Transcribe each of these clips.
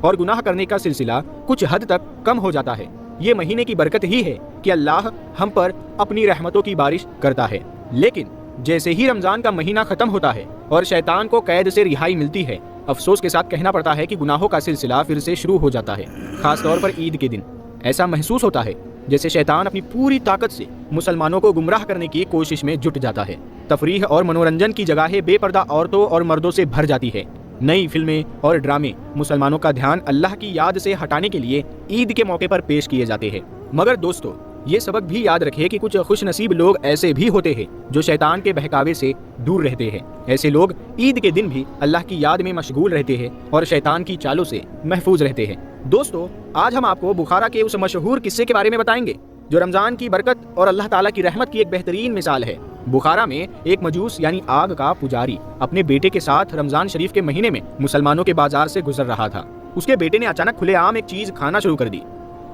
اور گناہ کرنے کا سلسلہ کچھ حد تک کم ہو جاتا ہے۔ یہ مہینے کی برکت ہی ہے کہ اللہ ہم پر اپنی رحمتوں کی بارش کرتا ہے۔ لیکن جیسے ہی رمضان کا مہینہ ختم ہوتا ہے اور شیطان کو قید سے رہائی ملتی ہے، افسوس کے ساتھ کہنا پڑتا ہے کہ گناہوں کا سلسلہ پھر سے شروع ہو جاتا ہے۔ خاص طور پر عید کے دن ایسا محسوس ہوتا ہے جیسے شیطان اپنی پوری طاقت سے مسلمانوں کو گمراہ کرنے کی کوشش میں جٹ جاتا ہے۔ تفریح اور منورنجن کی جگہیں بے پردہ عورتوں اور مردوں سے بھر جاتی ہے۔ نئی فلمیں اور ڈرامے مسلمانوں کا دھیان اللہ کی یاد سے ہٹانے کے لیے عید کے موقع پر پیش کیے جاتے ہیں۔ مگر دوستو، یہ سبق بھی یاد رکھے کہ کچھ خوش نصیب لوگ ایسے بھی ہوتے ہیں جو شیطان کے بہکاوے سے دور رہتے ہیں۔ ایسے لوگ عید کے دن بھی اللہ کی یاد میں مشغول رہتے ہیں اور شیطان کی چالوں سے محفوظ رہتے ہیں۔ دوستو، آج ہم آپ کو بخارا کے اس مشہور قصے کے بارے میں بتائیں گے جو رمضان کی برکت اور اللہ تعالیٰ کی رحمت کی ایک بہترین مثال ہے۔ بخارا میں ایک مجوس یعنی آگ کا پجاری اپنے بیٹے کے ساتھ رمضان شریف کے مہینے میں مسلمانوں کے بازار سے گزر رہا تھا۔ اس کے بیٹے نے اچانک کھلے عام ایک چیز کھانا شروع کر دی۔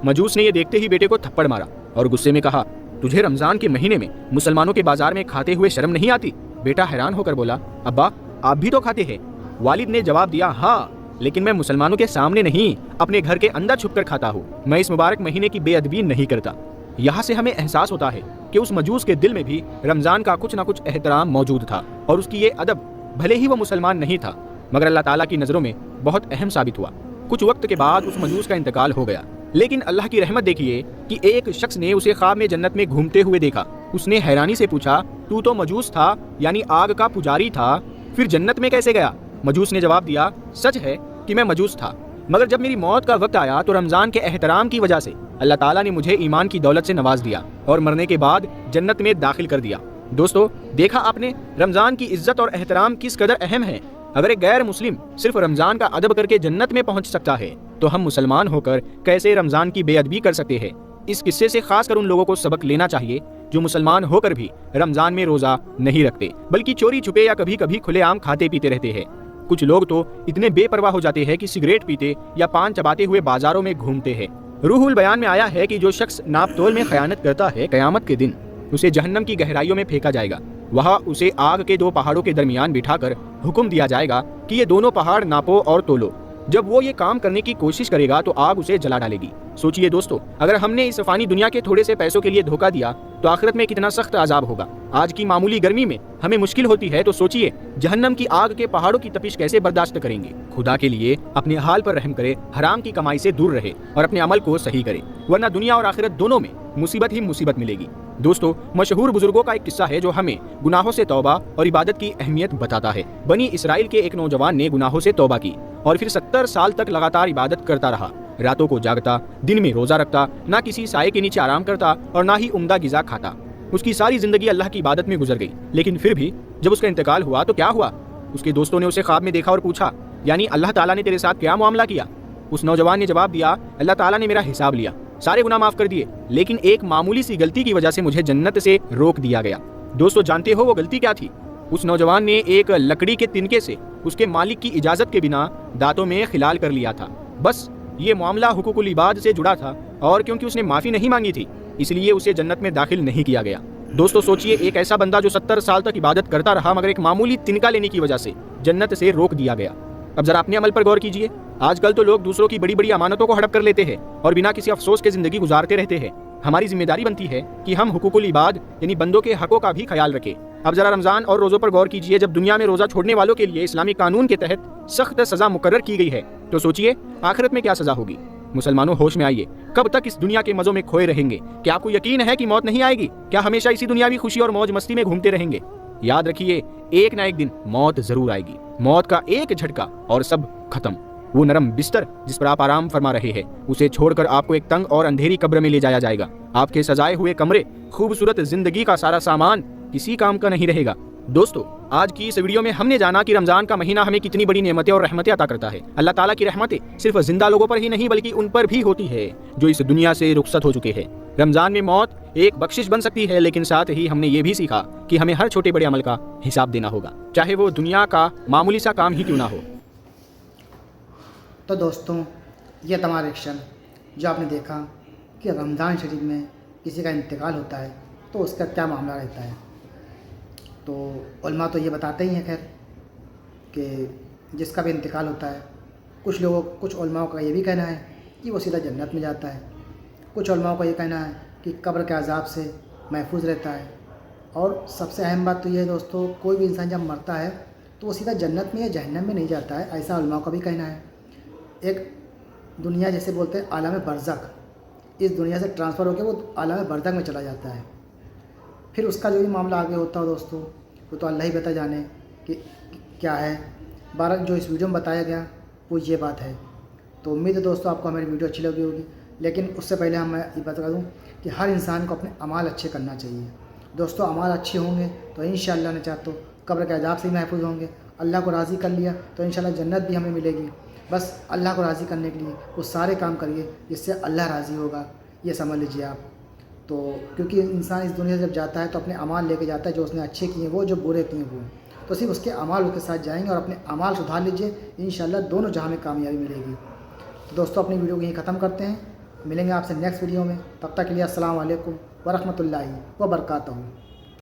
مجوس نے یہ دیکھتے ہی بیٹے کو تھپڑ مارا اور غصے میں کہا، تجھے رمضان کے مہینے میں مسلمانوں کے بازار میں کھاتے ہوئے شرم نہیں آتی؟ بیٹا حیران ہو کر بولا، ابا آپ بھی تو کھاتے ہیں۔ والد نے جواب دیا، ہاں لیکن میں مسلمانوں کے سامنے نہیں، اپنے گھر کے اندر چھپ کر کھاتا ہوں۔ میں اس مبارک مہینے کی بے ادبی نہیں کرتا۔ یہاں سے ہمیں احساس ہوتا ہے کہ اس مجوس کے دل میں بھی رمضان کا کچھ نہ کچھ احترام موجود تھا، اور اس کی یہ ادب بھلے ہی وہ مسلمان نہیں تھا مگر اللہ تعالیٰ کی نظروں میں بہت اہم ثابت ہوا۔ کچھ وقت کے بعد اس مجوس کا انتقال ہو گیا، لیکن اللہ کی رحمت دیکھیے کہ ایک شخص نے اسے خواب میں جنت میں گھومتے ہوئے دیکھا۔ اس نے حیرانی سے پوچھا، تو تو مجوس تھا یعنی آگ کا پجاری تھا، پھر جنت میں کیسے گیا؟ مجوس نے جواب دیا، سچ ہے کہ میں مجوس تھا، مگر جب میری موت کا وقت آیا تو رمضان کے احترام کی وجہ سے اللہ تعالیٰ نے مجھے ایمان کی دولت سے نواز دیا اور مرنے کے بعد جنت میں داخل کر دیا۔ دوستو، دیکھا آپ نے رمضان کی عزت اور احترام کس قدر اہم ہے۔ اگر ایک غیر مسلم صرف رمضان کا ادب کر کے جنت میں پہنچ سکتا ہے تو ہم مسلمان ہو کر کیسے رمضان کی بے ادبی کر سکتے ہیں؟ اس قصے سے خاص کر ان لوگوں کو سبق لینا چاہیے جو مسلمان ہو کر بھی رمضان میں روزہ نہیں رکھتے، بلکہ چوری چھپے یا کبھی کبھی کھلے عام کھاتے پیتے رہتے ہیں۔ کچھ لوگ تو اتنے بے پرواہ ہو جاتے ہیں کہ سگریٹ پیتے یا پان چباتے ہوئے بازاروں میں گھومتے ہیں۔ روح البیان میں آیا ہے کہ جو شخص ناپ تول میں خیانت کرتا ہے، قیامت کے دن اسے جہنم کی گہرائیوں میں پھینکا جائے گا۔ وہاں اسے آگ کے دو پہاڑوں کے درمیان بٹھا کر حکم دیا جائے گا کہ یہ دونوں پہاڑ ناپو اور تولو۔ جب وہ یہ کام کرنے کی کوشش کرے گا تو آگ اسے جلا ڈالے گی۔ سوچئے دوستو، اگر ہم نے اس فانی دنیا کے تھوڑے سے پیسوں کے لیے دھوکہ دیا تو آخرت میں کتنا سخت عذاب ہوگا۔ آج کی معمولی گرمی میں ہمیں مشکل ہوتی ہے تو سوچئے جہنم کی آگ کے پہاڑوں کی تپش کیسے برداشت کریں گے۔ خدا کے لیے اپنے حال پر رحم کرے، حرام کی کمائی سے دور رہے اور اپنے عمل کو صحیح کرے، ورنہ دنیا اور آخرت دونوں میں مصیبت ہی مصیبت ملے گی۔ دوستو، مشہور بزرگوں کا ایک قصہ ہے جو ہمیں گناہوں سے توبہ اور عبادت کی اہمیت بتاتا ہے۔ بنی اسرائیل کے ایک نوجوان نے گناہوں سے توبہ کی اور پھر 70 سال تک لگاتار عبادت کرتا رہا۔ راتوں کو جاگتا، دن میں روزہ رکھتا، نہ کسی سائے کے نیچے آرام کرتا اور نہ ہی عمدہ غذا کھاتا۔ اس کی ساری زندگی اللہ کی عبادت میں گزر گئی، لیکن پھر بھی جب اس کا انتقال ہوا تو کیا ہوا؟ اس کے دوستوں نے اسے خواب میں دیکھا اور پوچھا، یعنی اللہ تعالیٰ نے تیرے ساتھ کیا معاملہ کیا؟ اس نوجوان نے جواب دیا، اللہ تعالیٰ نے میرا حساب لیا، سارے گناہ معاف کر دیے، لیکن ایک معمولی سی غلطی کی وجہ سے مجھے جنت سے روک دیا گیا۔ دوستو، جانتے ہو وہ غلطی کیا تھی؟ اس نوجوان نے ایک لکڑی کے تنکے سے اس کے مالک کی اجازت کے بنا دانتوں میں خلال کر لیا تھا۔ بس یہ معاملہ حقوق العباد سے جڑا تھا، اور کیونکہ اس نے معافی نہیں مانگی تھی اس لیے اسے جنت میں داخل نہیں کیا گیا۔ دوستو سوچئے، ایک ایسا بندہ جو 70 سال تک عبادت کرتا رہا مگر ایک معمولی تنکا لینے کی وجہ سے جنت سے روک دیا گیا۔ اب ذرا اپنے عمل پر غور کیجئے۔ آج کل تو لوگ دوسروں کی بڑی بڑی امانتوں کو ہڑپ کر لیتے ہیں اور بنا کسی افسوس کے زندگی گزارتے رہتے ہیں۔ ہماری ذمہ داری بنتی ہے کہ ہم حقوق العباد یعنی بندوں کے حقوق کا بھی خیال رکھیں۔ اب ذرا رمضان اور روزوں پر غور کیجئے۔ جب دنیا میں روزہ چھوڑنے والوں کے لیے اسلامی قانون کے تحت سخت سزا مقرر کی گئی ہے تو سوچئے آخرت میں کیا سزا ہوگی۔ مسلمانوں، ہوش میں آئیے، کب تک اس دنیا کے مزوں میں کھوئے رہیں گے؟ کیا آپ کو یقین ہے کہ موت نہیں آئے گی؟ کیا ہمیشہ اسی دنیاوی خوشی اور موج مستی میں گھومتے رہیں گے؟ یاد رکھیے، ایک نہ ایک دن موت ضرور آئے گی۔ موت کا ایک جھٹکا اور سب ختم۔ وہ نرم بستر جس پر آپ آرام فرما رہے ہیں، اسے چھوڑ کر آپ کو ایک تنگ اور اندھیری قبر میں لے جایا جائے گا۔ آپ کے سجائے ہوئے کمرے، خوبصورت زندگی کا سارا سامان کسی کام کا نہیں رہے گا۔ دوستو، آج کی اس ویڈیو میں ہم نے جانا کہ رمضان کا مہینہ ہمیں کتنی بڑی نعمتیں اور رحمتیں عطا کرتا ہے۔ اللہ تعالیٰ کی رحمتیں صرف زندہ لوگوں پر ہی نہیں بلکہ ان پر بھی ہوتی ہے جو اس دنیا سے رخصت ہو چکے ہیں۔ رمضان میں موت ایک بخشش بن سکتی ہے، لیکن ساتھ ہی ہم نے یہ بھی سیکھا کہ ہمیں ہر چھوٹے بڑے عمل کا حساب دینا ہوگا، چاہے وہ دنیا کا معمولی سا کام ہی کیوں نہ ہو۔ تو دوستوں، یہ تمہارا ریئیکشن جو آپ نے دیکھا کہ رمضان شریف میں کسی کا انتقال ہوتا ہے تو اس کا کیا معاملہ رہتا ہے، تو علماء تو یہ بتاتے ہی ہیں خیر کہ جس کا بھی انتقال ہوتا ہے کچھ علماء کا یہ بھی کہنا ہے کہ وہ سیدھا جنت میں جاتا ہے، کچھ علماء کا یہ کہنا ہے کہ قبر کے عذاب سے محفوظ رہتا ہے۔ اور سب سے اہم بات تو یہ ہے دوستو، کوئی بھی انسان جب مرتا ہے تو وہ سیدھا جنت میں یا جہنم میں نہیں جاتا ہے، ایسا علماء کا بھی کہنا ہے۔ ایک دنیا جیسے بولتے ہیں عالم برزخ، اس دنیا سے ٹرانسفر ہو کے وہ عالم برزخ میں چلا جاتا ہے۔ پھر اس کا جو بھی معاملہ آگے ہوتا ہے دوستو، وہ تو اللہ ہی بتا جانے کہ کیا ہے۔ بہرحال جو اس ویڈیو میں بتایا گیا وہ یہ بات ہے۔ تو امید ہے دوستو آپ کو ہماری ویڈیو اچھی لگی ہوگی، لیکن اس سے پہلے میں یہ بتا دوں کہ ہر انسان کو اپنے اعمال اچھے کرنا چاہیے دوستو۔ اعمال اچھے ہوں گے تو انشاءاللہ نہ چاہتا قبر کے عذاب سے محفوظ ہوں گے، اللہ کو راضی کر لیا تو انشاءاللہ جنت بھی ہمیں ملے گی۔ بس اللہ کو راضی کرنے کے لیے وہ سارے کام کریے جس سے اللہ راضی ہوگا، یہ سمجھ لیجیے آپ۔ تو کیونکہ انسان اس دنیا سے جب جاتا ہے تو اپنے اعمال لے کے جاتا ہے، جو اس نے اچھے کیے وہ، جو برے کیے وہ، تو صرف اس کے اعمال اس کے ساتھ جائیں گے اور اپنے اعمال سدھار لیجیے، انشاءاللہ دونوں جہاں میں کامیابی ملے گی۔ تو دوستو اپنی ویڈیو کو یہیں ختم کرتے ہیں، ملیں گے آپ سے نیکسٹ ویڈیو میں، تب تک کے لیے السلام علیکم ورحمۃ اللہ وبرکاتہ۔